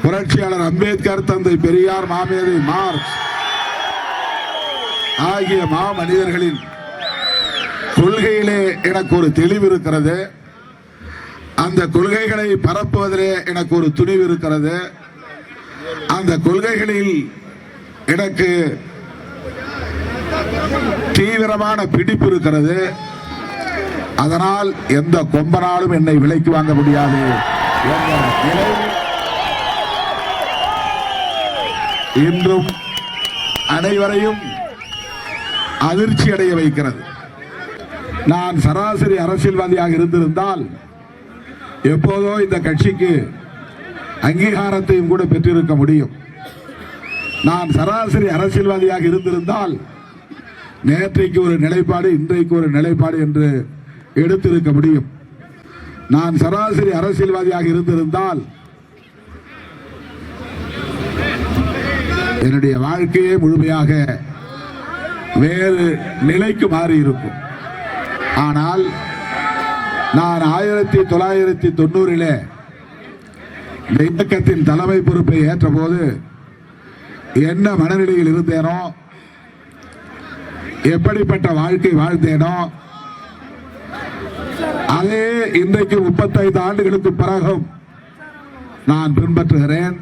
புரட்சியாளர் அம்பேத்கர், தந்தை பெரியார், மாமேதை மார்க்ஸ் ஆகிய மாமனிதர்களின் கொள்கையிலே எனக்கு ஒரு தெளிவு இருக்கிறது. அந்த கொள்கைகளை பரப்புவதிலே எனக்கு ஒரு துணிவு இருக்கிறது. அந்த கொள்கைகளில் எனக்கு தீவிரமான பிடிப்பு இருக்கிறது. அதனால் எந்த கொம்பனாலும் என்னை விலைக்கு வாங்க முடியாது என்ற நிலை இன்றும் அனைவரையும் அதிர்ச்சி அடைய வைக்கிறது. நான் சராசரி அரசியல்வாதியாக இருந்திருந்தால் எப்போதோ இந்த கட்சிக்கு அங்கீகாரத்தையும் கூட பெற்றிருக்க முடியும். நான் சராசரி அரசியல்வாதியாக இருந்திருந்தால் நேற்றைக்கு ஒரு நிலைப்பாடு, இன்றைக்கு ஒரு நிலைப்பாடு என்று எடுத்திருக்க முடியும். நான் சராசரி அரசியல்வாதியாக இருந்திருந்தால் என்னுடைய வாழ்க்கையே முழுமையாக வேறு நிலைக்கு மாறி இருக்கும். ஆனால் நான் 1990 இந்த இயக்கத்தின் தலைமை பொறுப்பை ஏற்ற போது என்ன மனநிலையில் இருந்தேனோ, எப்படிப்பட்ட வாழ்க்கை வாழ்ந்தேனோ, அதே இன்றைக்கு 35 ஆண்டுகளுக்கு பிறகும் நான் பின்பற்றுகிறேன்.